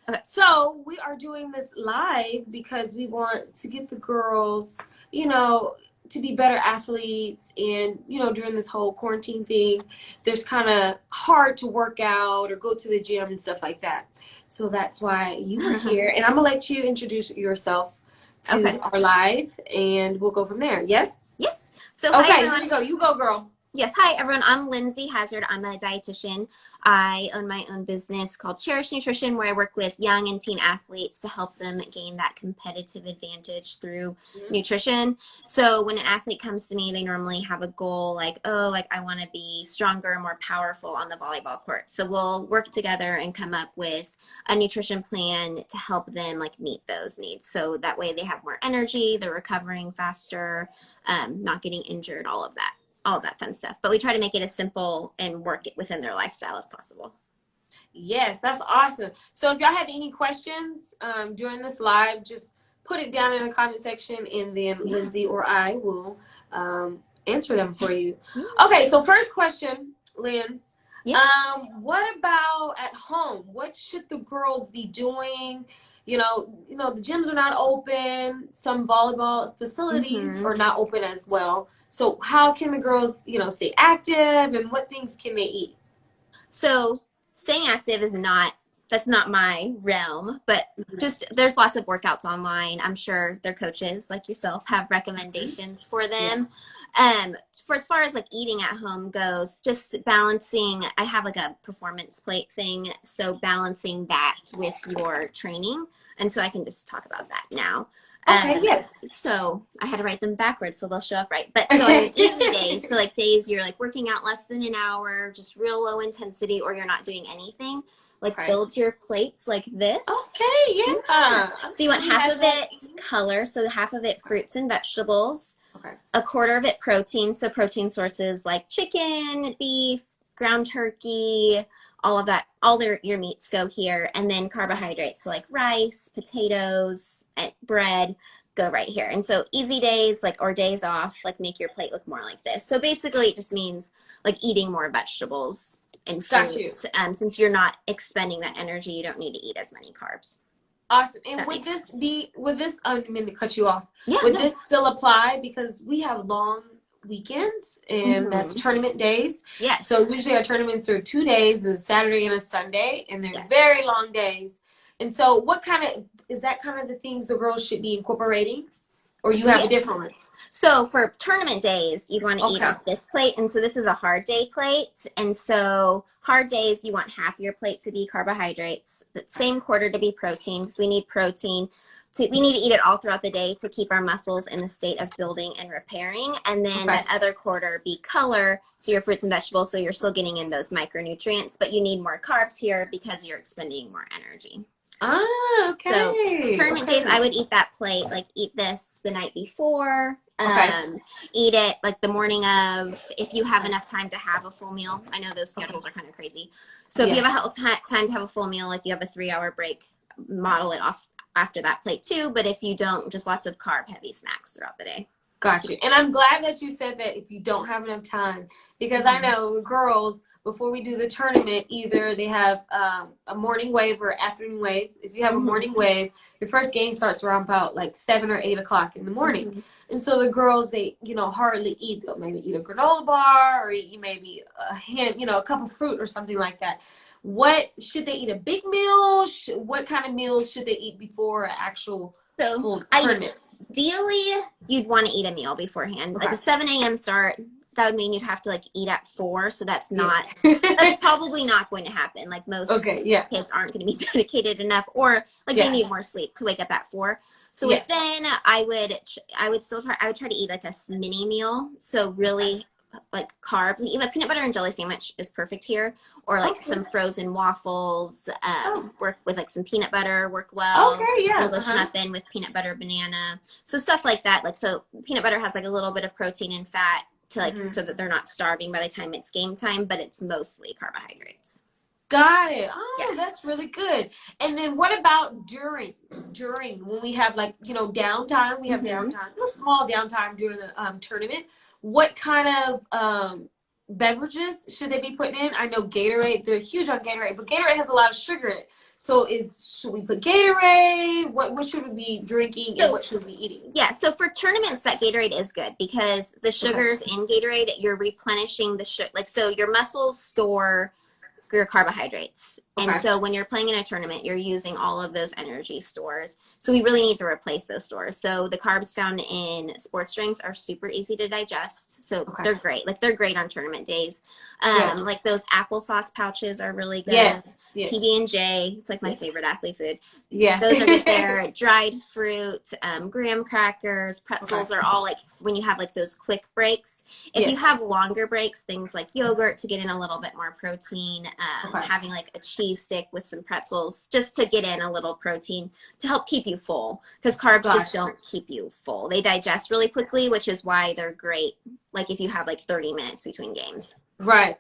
Okay. So we are doing this live because we want to get the girls, you know, to be better athletes. And, during this whole quarantine thing, there's kind of hard to work out or go to the gym and stuff like that. So that's why you are here. And I'm going to let you introduce yourself to Okay. our live and we'll go from there. Yes? Yes. So hi Okay, here everyone. we go. You go, girl. Yes, hi everyone. I'm Lindsay Hazard. I'm a dietitian. I own my own business called Cherish Nutrition, where I work with young and teen athletes to help them gain that competitive advantage through nutrition. So when an athlete comes to me, they normally have a goal like, oh, like I want to be stronger, more powerful on the volleyball court. So we'll work together and come up with a nutrition plan to help them like meet those needs. So that way they have more energy, they're recovering faster, not getting injured, all of that fun stuff. But we try to make it as simple and work it within their lifestyle as possible. Yes, that's awesome. So if y'all have any questions during this live, just put it down in the comment section and then Lindsay or I will answer them for you. Okay, so first question, Linz. Yes. What about at home? What should the girls be doing? The gyms are not open. Some volleyball facilities are not open as well. So how can the girls, stay active and what things can they eat? So staying active that's not my realm, but just there's lots of workouts online. I'm sure their coaches like yourself have recommendations for them. For as far as like eating at home goes, just balancing, I have like a performance plate thing. So balancing that with your training. And so I can just talk about that now. Okay, yes. So I had to write them backwards so they'll show up right. But so on easy days, so like days you're like working out less than an hour, just real low intensity, or you're not doing anything, like build your plates like this. Okay, yeah. So you want half of it color, so half of it fruits and vegetables. Okay. A quarter of it protein, so protein sources like chicken, beef, ground turkey, all of that, your meats go here, and then carbohydrates, so like rice, potatoes, and bread go right here. And so easy days, like, or days off, like make your plate look more like this. So basically it just means like eating more vegetables and fruits. Since you're not expending that energy, you don't need to eat as many carbs. Awesome. And I didn't mean to cut you off. Yeah, would this still apply? Because we have long weekends and that's tournament days. Yes. So usually our tournaments are 2 days, a Saturday and a Sunday, and they're very long days. And so is that kind of the things the girls should be incorporating? Or you have a different one? So for tournament days, you'd want to eat off this plate. And so this is a hard day plate. And so hard days, you want half your plate to be carbohydrates, the same quarter to be protein, because we need protein. We need to eat it all throughout the day to keep our muscles in the state of building and repairing. And then that other quarter be color, so your fruits and vegetables, so you're still getting in those micronutrients, but you need more carbs here because you're expending more energy. Ah, okay. So tournament days, I would eat that plate, like eat this the night before. Eat it like the morning of, if you have enough time to have a full meal. I know those schedules are kind of crazy. So if you have time to have a full meal, like you have a 3-hour break, model it off after that plate too. But if you don't, just lots of carb heavy snacks throughout the day. Gotcha. And I'm glad that you said that if you don't have enough time, because I know girls, before we do the tournament, either they have a morning wave or afternoon wave. If you have a morning wave, your first game starts around about like 7 or 8 o'clock in the morning. And so the girls, they, hardly eat. They'll maybe eat a granola bar or eat maybe a cup of fruit or something like that. What should they eat? A big meal? What kind of meals should they eat before an actual full tournament? Ideally, you'd want to eat a meal beforehand. Like a 7 a.m. start, that would mean you'd have to like eat at 4. So that's not, that's probably not going to happen. Like most kids aren't going to be dedicated enough, or like they need more sleep to wake up at 4. So then I would try to eat like a mini meal. So really like carbs, like even a peanut butter and jelly sandwich is perfect here, or like some frozen waffles, work with like some peanut butter, work well. English muffin with peanut butter, banana. So stuff like that. Like, so peanut butter has like a little bit of protein and fat to like, so that they're not starving by the time it's game time, but it's mostly carbohydrates. Got it. Oh, that's really good. And then what about during when we have like, downtime, we have downtime, a small downtime during the tournament. What kind of beverages should they be putting in? I know Gatorade, they're huge on Gatorade, but Gatorade has a lot of sugar in it. So should we put Gatorade? What should we be drinking and what should we be eating? Yeah, so for tournaments, that Gatorade is good because the sugars in Gatorade, you're replenishing the sugar. Like, so your muscles store your carbohydrates. And so when you're playing in a tournament, you're using all of those energy stores. So we really need to replace those stores. So the carbs found in sports drinks are super easy to digest. So they're great. Like, they're great on tournament days. Like those applesauce pouches are really good. Yes. PB&J, it's like my favorite athlete food. Yeah. Those are good there. Dried fruit, graham crackers, pretzels are all like when you have like those quick breaks. If you have longer breaks, things like yogurt to get in a little bit more protein, having like a cheese stick with some pretzels just to get in a little protein to help keep you full, because carbs just don't keep you full. They digest really quickly, which is why they're great like if you have like 30 minutes between games. Right.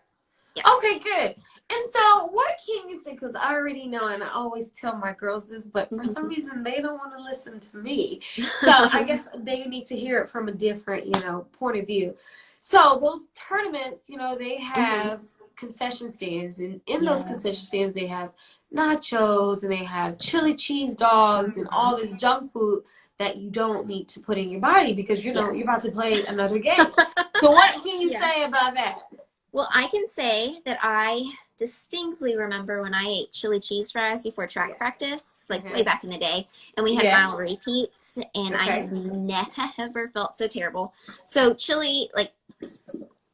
Yes. Okay, good. And so what can you say, because I already know, and I always tell my girls this, but for some reason they don't want to listen to me. So I guess they need to hear it from a different, point of view. So those tournaments, they have concession stands, and in those concession stands they have nachos and they have chili cheese dogs and all this junk food that you don't need to put in your body because you're about to play another game. So what can you say about that? Well, I can say that I distinctly remember when I ate chili cheese fries before track practice, like way back in the day, and we had mile repeats, and I have never felt so terrible. So chili, like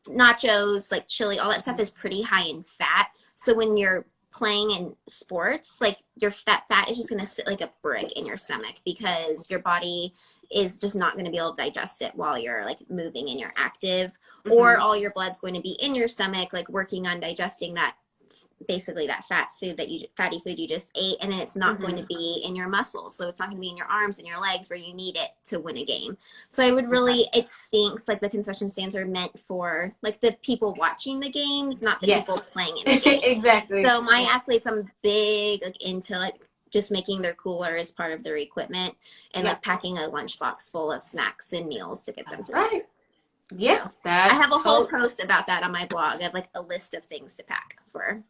nachos, like chili, all that stuff is pretty high in fat. So when you're playing in sports, like your fat is just going to sit like a brick in your stomach because your body is just not going to be able to digest it while you're like moving and you're active, or all your blood's going to be in your stomach, like working on digesting that, basically that fatty food you just ate, and then it's not going to be in your muscles, so it's not going to be in your arms and your legs where you need it to win a game. So I would really, it stinks, like the concession stands are meant for like the people watching the games, not the people playing in the games. Exactly. So my athletes, I'm big like into like just making their cooler as part of their equipment, and like packing a lunchbox full of snacks and meals to get them through. Right. Yes, so I have a whole post about that on my blog. I have like a list of things to pack for.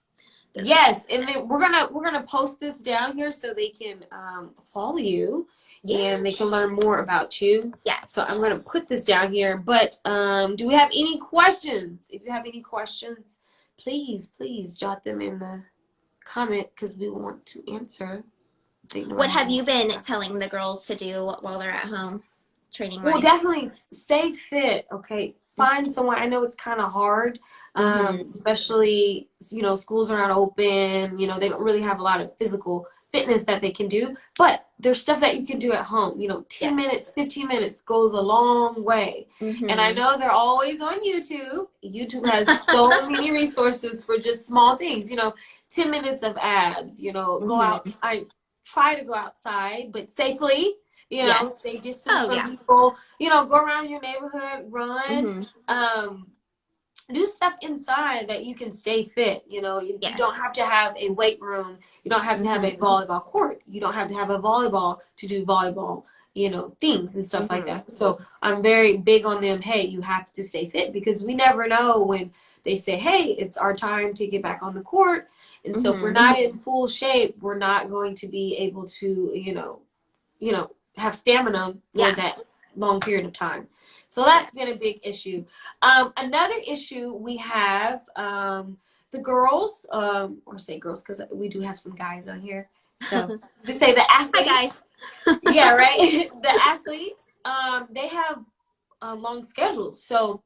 Yes, and then we're gonna post this down here so they can follow you and they can learn more about you. Yes. So I'm gonna put this down here. But do we have any questions? If you have any questions, please jot them in the comment because we want to answer. What have you been telling the girls to do while they're at home training? Well, definitely stay fit. Okay. Find someone. I know it's kind of hard, especially, schools are not open, they don't really have a lot of physical fitness that they can do, but there's stuff that you can do at home. 10 minutes, 15 minutes goes a long way. And I know they're always on YouTube. YouTube has so many resources for just small things, 10 minutes of abs, go out. I try to go outside, but safely. Stay distant from people, go around your neighborhood, run, do stuff inside that you can stay fit. You don't have to have a weight room. You don't have to have a volleyball court. You don't have to have a volleyball to do volleyball, things and stuff like that. So I'm very big on them. Hey, you have to stay fit because we never know when they say, hey, it's our time to get back on the court. And so if we're not in full shape, we're not going to be able to, have stamina for that long period of time. So that's been a big issue. Another issue we have, the girls, or say girls because we do have some guys on here. So just say the athletes. Hi guys. Yeah, right. The athletes, they have long schedules. So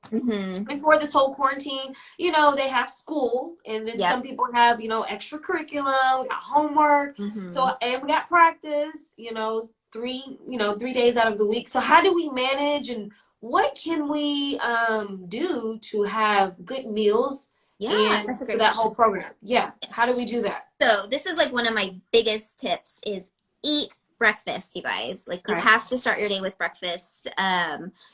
before this whole quarantine, they have school, and then some people have, extracurricular, we got homework. So, and we got practice, 3 days out of the week. So how do we manage, and what can we do to have good meals? That's a great that whole program. How do we do that? So this is like one of my biggest tips is eat breakfast, you guys. Like, you have to start your day with breakfast.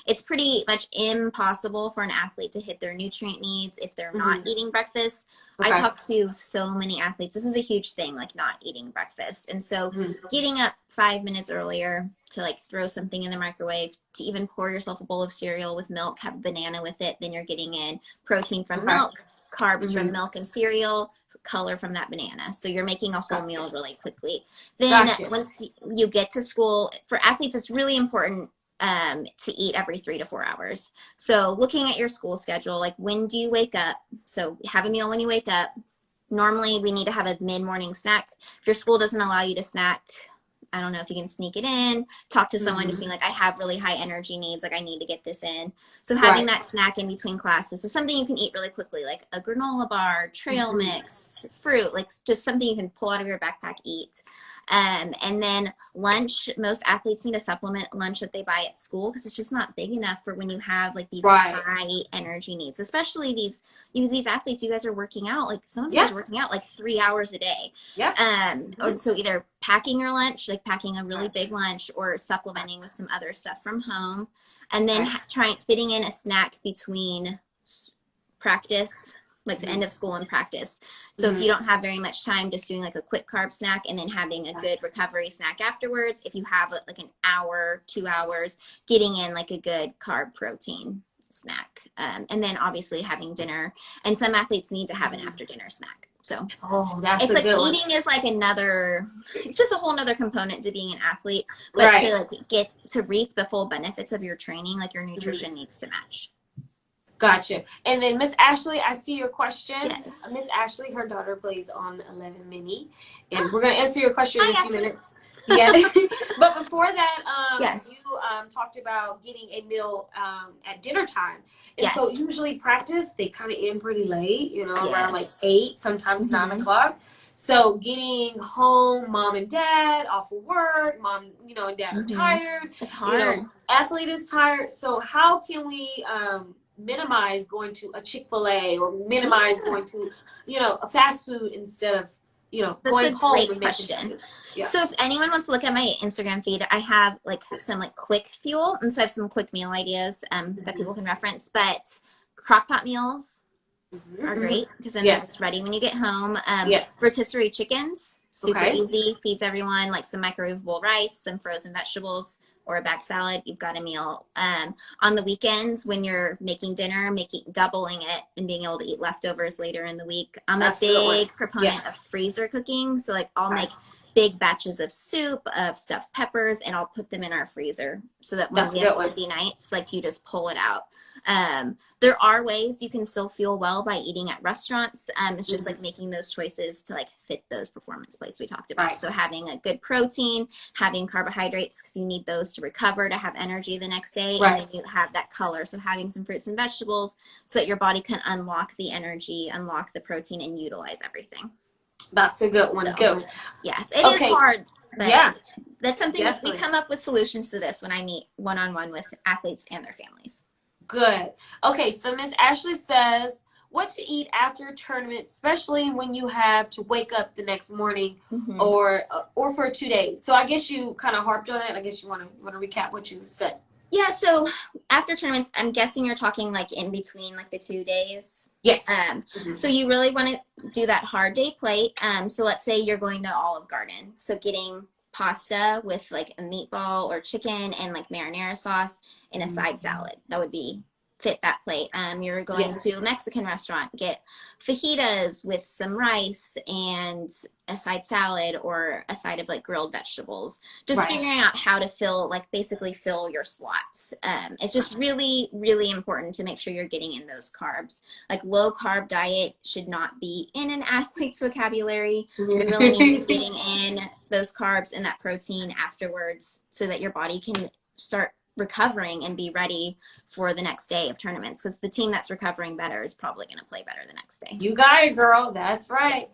It's pretty much impossible for an athlete to hit their nutrient needs if they're not eating breakfast. I talk to so many athletes. This is a huge thing, like not eating breakfast. And so getting up 5 minutes earlier to like throw something in the microwave, to even pour yourself a bowl of cereal with milk, have a banana with it, then you're getting in protein from milk, carbs from milk and cereal, color from that banana. So you're making a whole meal really quickly. Then once you get to school, for athletes, it's really important to eat every 3 to 4 hours. So looking at your school schedule, like when do you wake up? So have a meal when you wake up. Normally we need to have a mid-morning snack. If your school doesn't allow you to snack, I don't know if you can sneak it in, talk to someone, just being like, I have really high energy needs, like I need to get this in. So having that snack in between classes, so something you can eat really quickly, like a granola bar, trail mix, fruit, like just something you can pull out of your backpack, eat. And then lunch, most athletes need a supplement lunch that they buy at school, because it's just not big enough for when you have like these high energy needs, especially these athletes. You guys are working out, like some of you guys are working out like 3 hours a day. Or so either packing your lunch, like packing a really big lunch, or supplementing with some other stuff from home, and then fitting in a snack between practice, like the end of school and practice. So if you don't have very much time, just doing like a quick carb snack and then having a good recovery snack afterwards. If you have like an hour, 2 hours, getting in like a good carb protein snack. And then obviously having dinner, and some athletes need to have an after dinner snack. So that's it's a like good eating one. Is like it's just a whole nother component to being an athlete, but to like get to reap the full benefits of your training, like your nutrition needs to match. Gotcha. And then Miss Ashley, I see your question. Yes. Miss Ashley, her daughter plays on 11 Mini, and we're going to answer your question in a few minutes. Yeah. But before that, you talked about getting a meal at dinner time. And so usually practice, they kind of end pretty late, around like 8, sometimes 9 o'clock. So getting home, mom and dad off of work, mom, and dad are tired. It's hard. Athlete is tired. So how can we minimize going to a Chick-fil-A, or minimize going to, a fast food instead of, going home? That's a great question. So if anyone wants to look at my Instagram feed, I have like some like quick fuel. And so I have some quick meal ideas that people can reference, but crock pot meals are great, because then it's ready when you get home. Rotisserie chickens, super easy, feeds everyone, like some microwavable rice, some frozen vegetables, or a back salad, you've got a meal. On the weekends, when you're making dinner, doubling it and being able to eat leftovers later in the week. I'm a big proponent of freezer cooking. So like I'll make big batches of soup, of stuffed peppers, and I'll put them in our freezer so that when we have busy nights, like you just pull it out. There are ways you can still feel well by eating at restaurants. It's just like making those choices to like fit those performance plates we talked about. So having a good protein, having carbohydrates, because you need those to recover, to have energy the next day, and then you have that color. So having some fruits and vegetables so that your body can unlock the energy, unlock the protein, and utilize everything. That's a good one. Good. Yes, it is hard. But that's something we come up with solutions to this when I meet one-on-one with athletes and their families. Good. Okay, so Miss Ashley says, what to eat after a tournament, especially when you have to wake up the next morning or for 2 days. So I guess you kind of harped on that. I guess you want to recap what you said. Yeah, so after tournaments, I'm guessing you're talking like in between like the 2 days. Yes. So you really want to do that hard day plate. So let's say you're going to Olive Garden. So getting pasta with like a meatball or chicken and like marinara sauce and a side salad. That would fit that plate. You're going to a Mexican restaurant, get fajitas with some rice and a side salad or a side of like grilled vegetables. Just figuring out how to basically fill your slots. It's just really, really important to make sure you're getting in those carbs. Like low carb diet should not be in an athlete's vocabulary. We really need to be getting in those carbs and that protein afterwards so that your body can start recovering and be ready for the next day of tournaments, because the team that's recovering better is probably going to play better the next day. You got it, girl. That's right.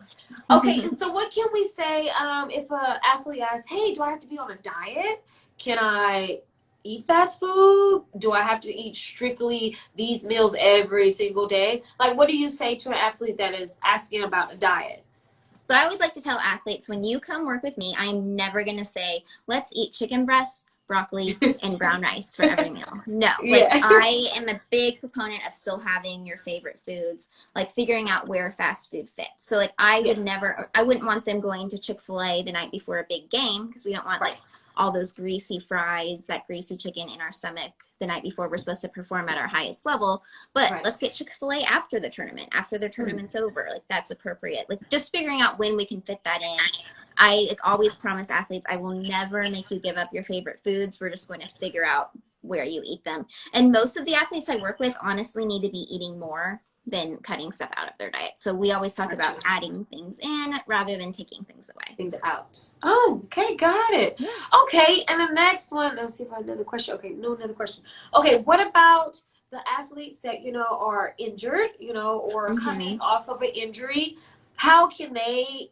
Okay, and so what can we say if an athlete asks, hey, do I have to be on a diet? Can I eat fast food? Do I have to eat strictly these meals every single day? Like, what do you say to an athlete that is asking about a diet? So I always like to tell athletes, when you come work with me, I'm never going to say, let's eat chicken breasts, broccoli, and brown rice for every meal. No, like I am a big proponent of still having your favorite foods, like figuring out where fast food fits. So like I would never, I wouldn't want them going to Chick-fil-A the night before a big game, because we don't want like all those greasy fries, that greasy chicken in our stomach the night before we're supposed to perform at our highest level. But let's get Chick-fil-A after the tournament, after the tournament's over. Like that's appropriate. Like just figuring out when we can fit that in. I like, always promise athletes, I will never make you give up your favorite foods. We're just going to figure out where you eat them. And most of the athletes I work with honestly need to be eating more than cutting stuff out of their diet. So we always talk about adding things in rather than taking things away. Things out. Oh, okay, got it. Yeah. Okay, and the next one, let's see if I have another question. Okay, no, another question. Okay, what about the athletes that, you know, are injured, you know, or coming off of an injury? How can they,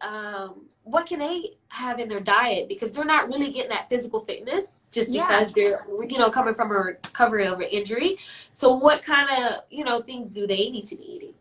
what can they have in their diet? Because they're not really getting that physical fitness just because they're, you know, coming from a recovery of an injury. So what kind of, you know, things do they need to be eating?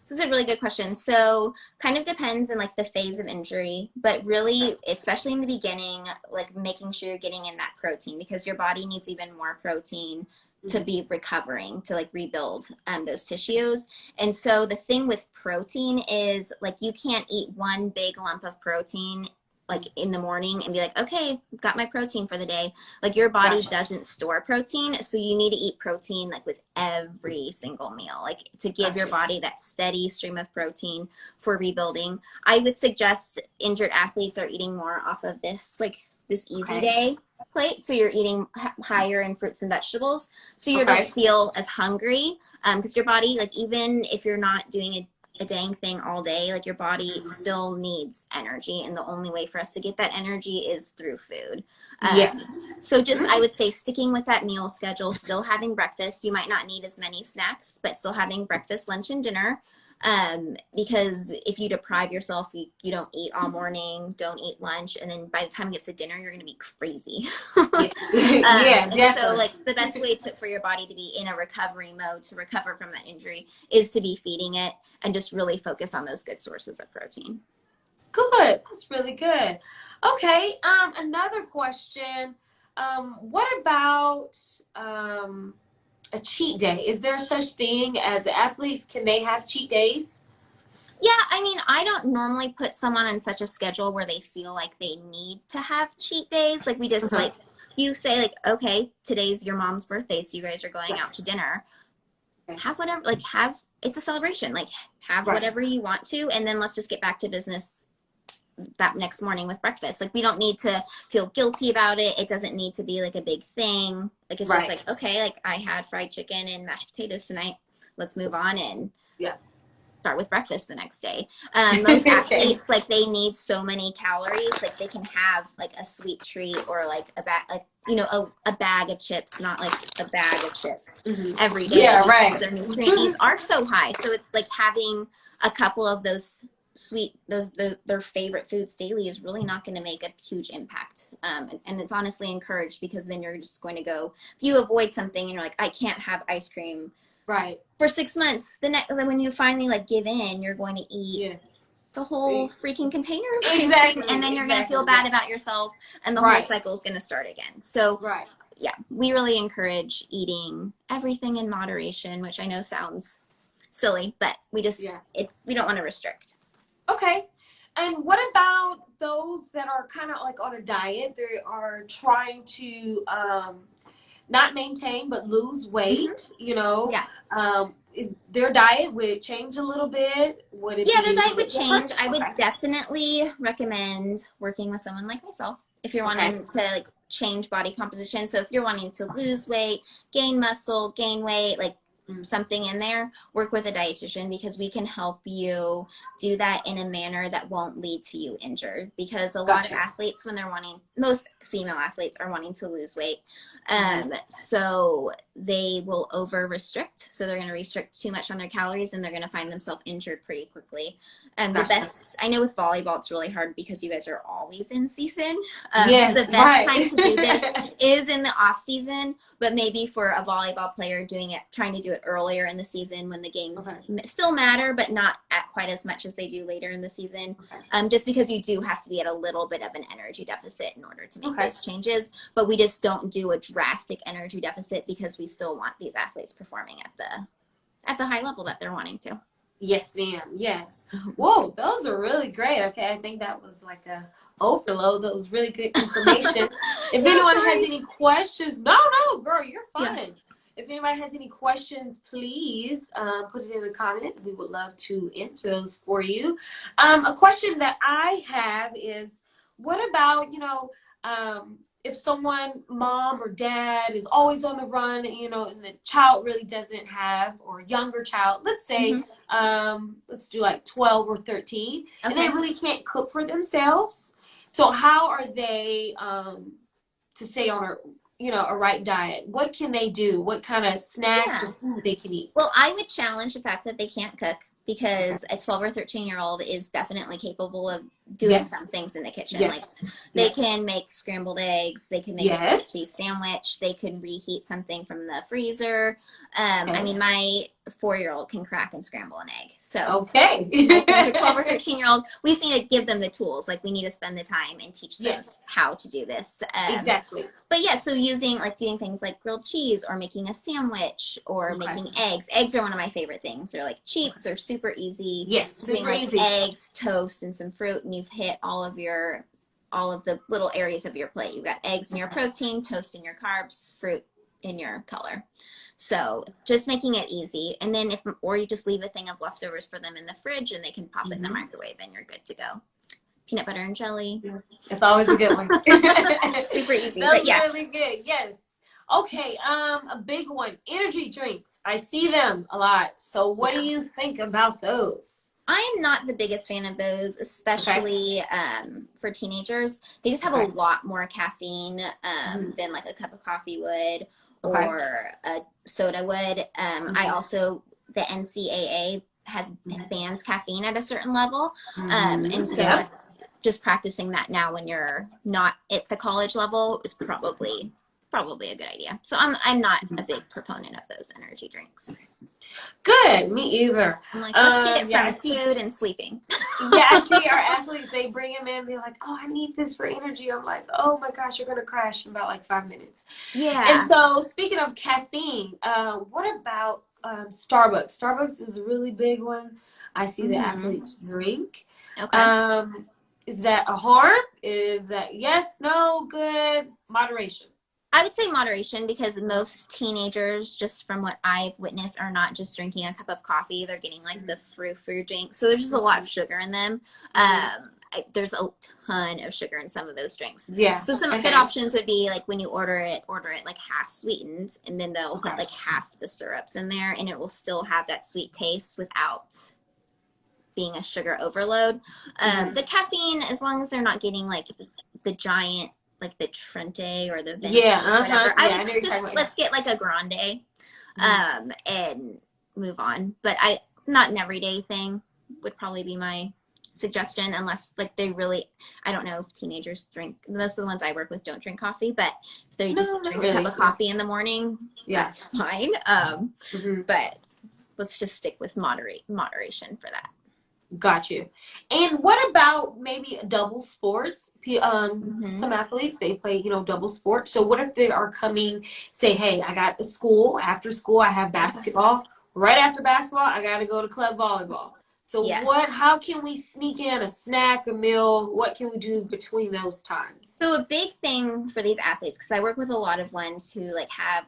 So this is a really good question. So kind of depends on like the phase of injury, but really, especially in the beginning, like making sure you're getting in that protein, because your body needs even more protein to be recovering, to like rebuild those tissues. And so the thing with protein is like you can't eat one big lump of protein like in the morning and be like, okay, got my protein for the day. Like your body doesn't store protein. So you need to eat protein like with every single meal, like to give your body that steady stream of protein for rebuilding. I would suggest injured athletes are eating more off of this, like this easy day plate. So you're eating higher in fruits and vegetables. So you don't feel as hungry because your body, like even if you're not doing a dang thing all day, like your body still needs energy, and the only way for us to get that energy is through food. So just I would say sticking with that meal schedule, still having breakfast. You might not need as many snacks, but still having breakfast, lunch, and dinner. Because if you deprive yourself, you don't eat all morning, don't eat lunch, and then by the time it gets to dinner, you're going to be crazy. And so like the best way for your body to be in a recovery mode, to recover from that injury, is to be feeding it and just really focus on those good sources of protein. Good. That's really good. Okay. Another question. What about, a cheat day? Is there such thing as athletes? Can they have cheat days? Yeah, I mean, I don't normally put someone on such a schedule where they feel like they need to have cheat days. Like we just like, you say like, okay, today's your mom's birthday, so you guys are going out to dinner. Have whatever, like it's a celebration, like have whatever you want to, and then let's just get back to business that next morning with breakfast. Like we don't need to feel guilty about it. It doesn't need to be like a big thing. Like it's just like, okay, like I had fried chicken and mashed potatoes tonight. Let's move on and start with breakfast the next day. Most athletes, like they need so many calories. Like they can have like a sweet treat or like a bag, like, you know, a bag of chips, not like a bag of chips every day. Their nutrient needs are so high. So it's like having a couple of those sweet, their favorite foods daily is really not going to make a huge impact. And it's honestly encouraged, because then you're just going to go, if you avoid something and you're like, I can't have ice cream for 6 months, then when you finally like give in, you're going to eat the whole freaking container of ice cream, and then you're going to feel bad about yourself, and the whole cycle is going to start again. So yeah, we really encourage eating everything in moderation, which I know sounds silly, but we just we don't want to restrict. Okay. And what about those that are kind of like on a diet? They are trying to not maintain but lose weight, you know? Is their diet would change a little bit? Would it their diet would change. I would definitely recommend working with someone like myself if you're wanting to like change body composition. So if you're wanting to lose weight, gain muscle, gain weight, like something in there, work with a dietitian, because we can help you do that in a manner that won't lead to you injured. Because a lot of athletes, when they're most female athletes are wanting to lose weight, so they will over restrict. So they're going to restrict too much on their calories, and they're going to find themselves injured pretty quickly. The best, I know with volleyball it's really hard because you guys are always in season. The best time to do this is in the off season, but maybe for a volleyball player trying to do it bit earlier in the season when the games still matter, but not at quite as much as they do later in the season. Just because you do have to be at a little bit of an energy deficit in order to make those changes. But we just don't do a drastic energy deficit because we still want these athletes performing at the high level that they're wanting to. Yes, ma'am. Yes. Whoa, those are really great. Okay, I think that was like a overload. That was really good information. If anyone has any questions, no, girl, you're fine. Yeah. If anybody has any questions, please put it in the comment. We would love to answer those for you. A question that I have is, what about, if someone, mom or dad, is always on the run, and the child really doesn't have, or younger child, let's say, let's do like 12 or 13, and they really can't cook for themselves. So how are they to stay on a right diet? What can they do? What kind of snacks or food they can eat? Well, I would challenge the fact that they can't cook, because a 12 or 13-year-old is definitely capable of doing some things in the kitchen. Like they can make scrambled eggs, they can make a cheese sandwich, they can reheat something from the freezer. I mean, my 4-year-old can crack and scramble an egg. So I think a 12 or 13-year-old, we just need to give them the tools. Like, we need to spend the time and teach them how to do this. But yeah, so doing things like grilled cheese, or making a sandwich, or making eggs. Eggs are one of my favorite things. They're like cheap, they're super easy. Super easy. Eggs, toast, and some fruit, and you've hit all of the little areas of your plate. You've got eggs in your protein, toast in your carbs, fruit in your color. So just making it easy. And then or you just leave a thing of leftovers for them in the fridge, and they can pop it in the microwave, and you're good to go. Peanut butter and jelly. It's always a good one. Super easy. That's really good. Yes. Okay. A big one. Energy drinks. I see them a lot. So what do you think about those? I am not the biggest fan of those, especially for teenagers. They just have a lot more caffeine than like a cup of coffee would, or a soda would. I also, the NCAA bans caffeine at a certain level. And so just practicing that now when you're not at the college level is probably a good idea. So I'm not a big proponent of those energy drinks. Good, me either. I'm like, let's get it from food and sleeping. I see our athletes, they bring them in, they're like, oh, I need this for energy. I'm like, oh my gosh, you're going to crash in about like 5 minutes. Yeah. And so speaking of caffeine, what about Starbucks? Starbucks is a really big one. I see the athletes drink. Is that a harm? Is that yes, no, good, moderation? I would say moderation, because most teenagers, just from what I've witnessed, are not just drinking a cup of coffee. They're getting like the frou-frou drink. So there's just a lot of sugar in them. There's a ton of sugar in some of those drinks. Yeah. So some good options would be like, when you order it like half sweetened, and then they'll put like half the syrups in there, and it will still have that sweet taste without being a sugar overload. The caffeine, as long as they're not getting like the giant, like the Trente or the Venti or whatever. I would just, let's get like a grande and move on. But not an everyday thing would probably be my suggestion, unless like they really, I don't know if teenagers drink. Most of the ones I work with don't drink coffee, but if they just drink a cup of coffee in the morning, that's fine. But let's just stick with moderation for that. Got you. And what about maybe double sports? Some athletes, they play, double sports. So what if they are coming, say, hey, I got school, after school, I have basketball. Right after basketball, I got to go to club volleyball. So how can we sneak in a snack, a meal? What can we do between those times? So a big thing for these athletes, because I work with a lot of ones who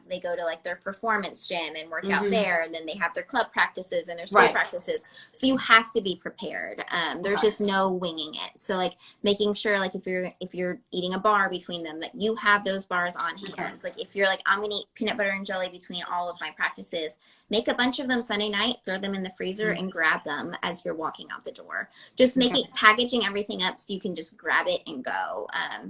they go to like their performance gym and work out there, and then they have their club practices and their school practices. So you have to be prepared. There's just no winging it. So like making sure, like if you're eating a bar between them, that you have those bars on hand. Like if you're like, I'm gonna eat peanut butter and jelly between all of my practices, make a bunch of them Sunday night, throw them in the freezer and grab them as you're walking out the door. Just packaging everything up so you can just grab it and go.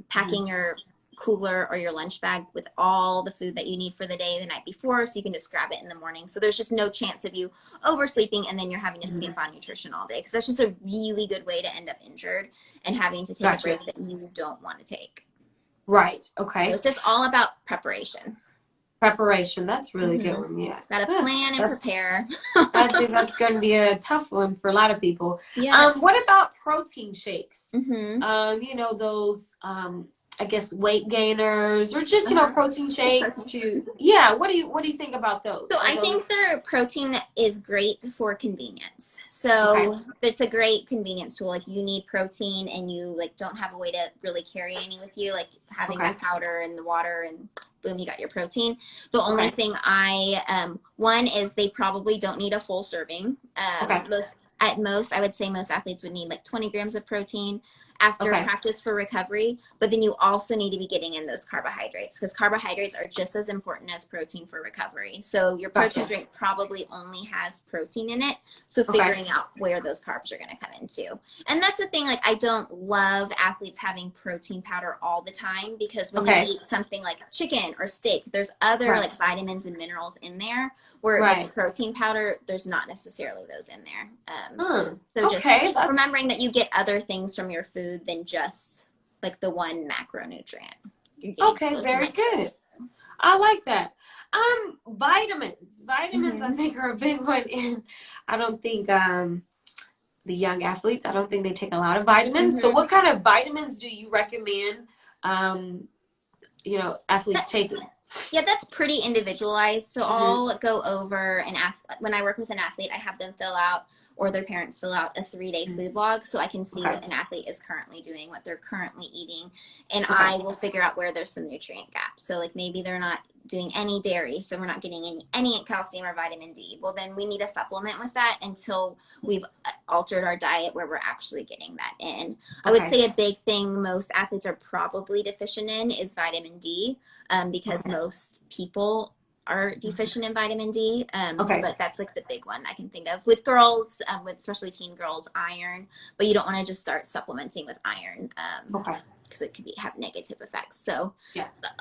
Packing your cooler or your lunch bag with all the food that you need for the day the night before, so you can just grab it in the morning. So there's just no chance of you oversleeping and then you're having to skimp on nutrition all day, because that's just a really good way to end up injured and having to take a break that you don't want to take. Right. Okay. So it's just all about preparation. Preparation. That's really good one. Yeah. Got to plan and prepare. I think that's going to be a tough one for a lot of people. Yeah. What about protein shakes? Mm-hmm. You know, those, I guess, weight gainers or just, you know, protein shakes what do you think about those? So I think their protein is great for convenience. So it's a great convenience tool. Like you need protein and you like don't have a way to really carry any with you, like having that powder and the water and boom, you got your protein. The only thing one is they probably don't need a full serving. At most, I would say most athletes would need like 20 grams of protein after practice for recovery, but then you also need to be getting in those carbohydrates because carbohydrates are just as important as protein for recovery. So your protein drink probably only has protein in it. So figuring out where those carbs are going to come into. And that's the thing, like I don't love athletes having protein powder all the time because when you eat something like chicken or steak, there's other like vitamins and minerals in there where with protein powder, there's not necessarily those in there. So just remembering that you get other things from your food than just like the one macronutrient. Very good. I like that. Vitamins. I think are a big one in I don't think the young athletes, I don't think they take a lot of vitamins. So what kind of vitamins do you recommend you know, athletes taking? Yeah, that's pretty individualized. So I'll go over when I work with an athlete, I have them fill out or their parents fill out a 3-day food log so I can see what an athlete is currently doing, what they're currently eating, and I will figure out where there's some nutrient gaps. So like maybe they're not doing any dairy, so we're not getting any calcium or vitamin D. Well, then we need a supplement with that until we've altered our diet where we're actually getting that in. I would say a big thing most athletes are probably deficient in is vitamin D because most people are deficient in vitamin D, but that's like the big one I can think of. With girls, with especially teen girls, iron, but you don't want to just start supplementing with iron because it could have negative effects. So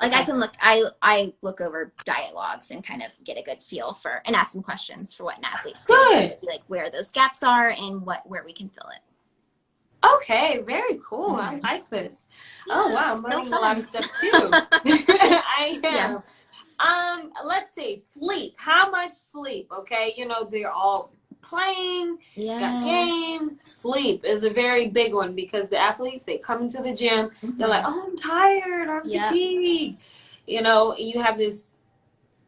like I look over diet logs and kind of get a good feel for and ask some questions for what an athlete's doing, like where those gaps are and where we can fill it. Okay, very cool. I like this. Oh wow, I'm learning a lot of stuff too. I am. Yes. Let's see, sleep. How much sleep? Okay, you know, they're all playing, got games. Sleep is a very big one because the athletes, they come into the gym, they're like, oh, I'm tired, I'm fatigued. You know, you have this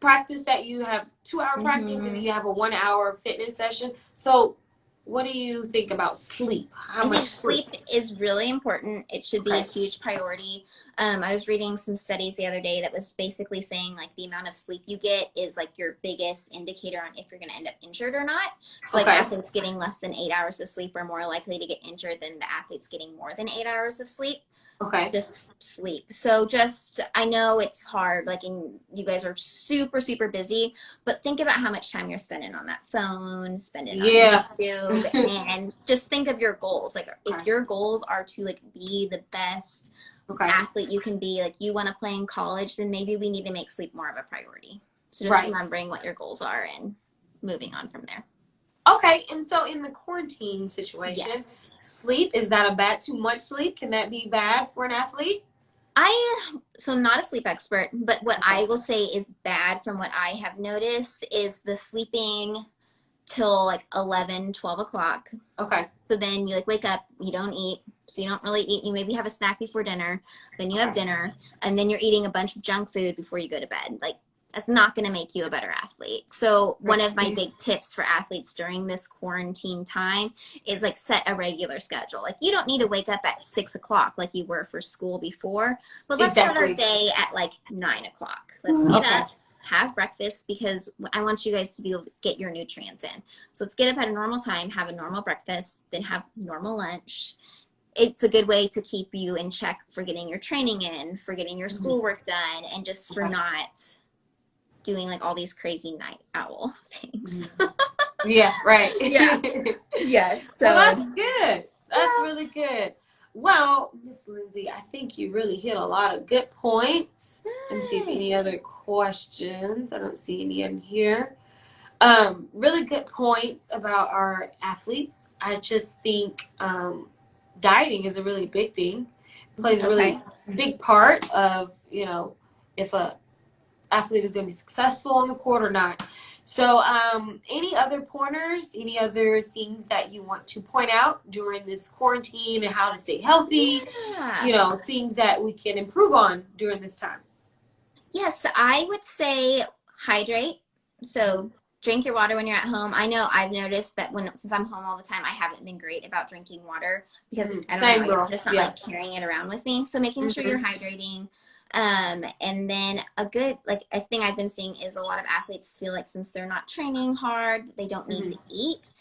practice that you have 2-hour practice and then you have a 1-hour fitness session. So what do you think about sleep? I think sleep is really important. It should be a huge priority. I was reading some studies the other day that was basically saying like the amount of sleep you get is like your biggest indicator on if you're going to end up injured or not. So like athletes getting less than 8 hours of sleep are more likely to get injured than the athletes getting more than 8 hours of sleep. Just sleep. So I know it's hard, like, and you guys are super, super busy, but think about how much time you're spending on that phone, spending on YouTube, and just think of your goals. Like, if your goals are to, like, be the best athlete you can be, like, you want to play in college, then maybe we need to make sleep more of a priority. So just remembering what your goals are and moving on from there. Okay, and so in the quarantine situation, sleep, is that too much sleep? Can that be bad for an athlete? So I'm not a sleep expert, but what I will say is bad from what I have noticed is the sleeping till like 11, 12 o'clock. So then you like wake up, you don't eat, so you don't really eat. You maybe have a snack before dinner, then you have dinner, and then you're eating a bunch of junk food before you go to bed. Like, that's not going to make you a better athlete. So one of my big tips for athletes during this quarantine time is like set a regular schedule. Like you don't need to wake up at 6 o'clock like you were for school before, but let's start our day at like 9 o'clock. Let's get up, have breakfast, because I want you guys to be able to get your nutrients in. So let's get up at a normal time, have a normal breakfast, then have normal lunch. It's a good way to keep you in check for getting your training in, for getting your schoolwork done, and just for not doing like all these crazy night owl things. Yes. So well, that's good. That's really good. Well, Miss Lindsay, I think you really hit a lot of good points. Let me see if any other questions. I don't see any in here. Really good points about our athletes. I just think dieting is a really big thing. It plays a really big part of, you know, if a athlete is going to be successful on the court or not. So any other pointers, any other things that you want to point out during this quarantine and how to stay healthy, you know, things that we can improve on during this time? Yes, I would say hydrate. So drink your water when you're at home. I know I've noticed that since I'm home all the time, I haven't been great about drinking water because I don't know, I'm just not like carrying it around with me. So making sure you're hydrating. And then a thing I've been seeing is a lot of athletes feel like since they're not training hard, they don't need to eat,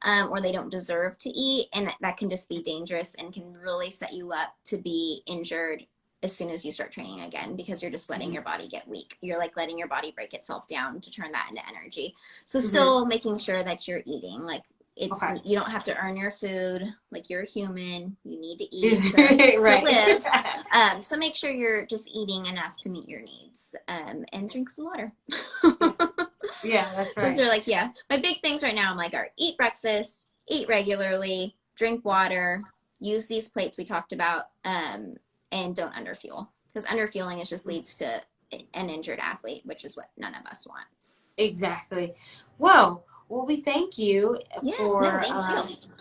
or they don't deserve to eat. And that can just be dangerous and can really set you up to be injured as soon as you start training again, because you're just letting your body get weak. You're like letting your body break itself down to turn that into energy. So still making sure that you're eating, like you don't have to earn your food. Like, you're human, you need to eat to live. So make sure you're just eating enough to meet your needs, and drink some water. Yeah, that's right. Those are like, my big things right now. I'm like, eat breakfast, eat regularly, drink water, use these plates we talked about, and don't underfuel, because underfueling just leads to an injured athlete, which is what none of us want. Exactly. Well, we thank you for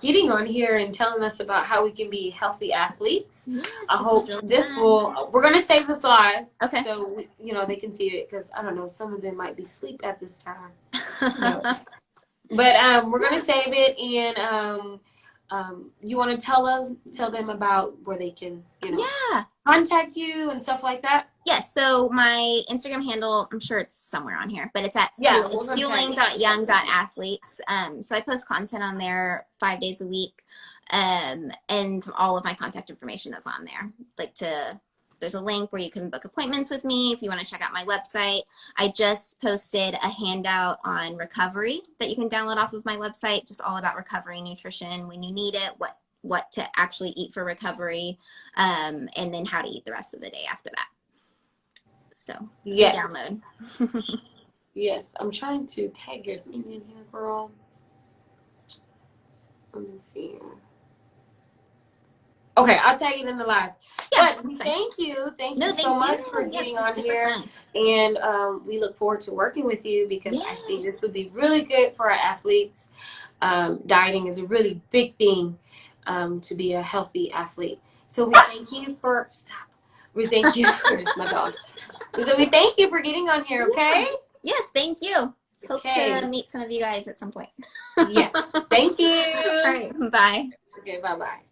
getting on here and telling us about how we can be healthy athletes. Yes, I hope we're going to save this live. Okay. So, they can see it, because I don't know, some of them might be asleep at this time. But we're going to save it, and you want to tell them about where they can, contact you and stuff like that? Yes. So my Instagram handle, I'm sure it's somewhere on here, but it's at it's fueling.young.athletes. So I post content on there 5 days a week, and all of my contact information is on there. There's a link where you can book appointments with me if you want to check out my website. I just posted a handout on recovery that you can download off of my website, just all about recovery nutrition, when you need it, what to actually eat for recovery, and then how to eat the rest of the day after that. So download. Yes, I'm trying to tag your thing in here, girl. Let me see. Okay, I'll tag it in the live. Yeah, but thank you so much for getting on here. Fun. And we look forward to working with you, because I think this would be really good for our athletes. Dieting is a really big thing, to be a healthy athlete. So we thank you for we thank you for my dog. So we thank you for getting on here, okay? Yes, thank you. Hope to meet some of you guys at some point. Yes. Thank you. All right, bye. Okay, bye-bye.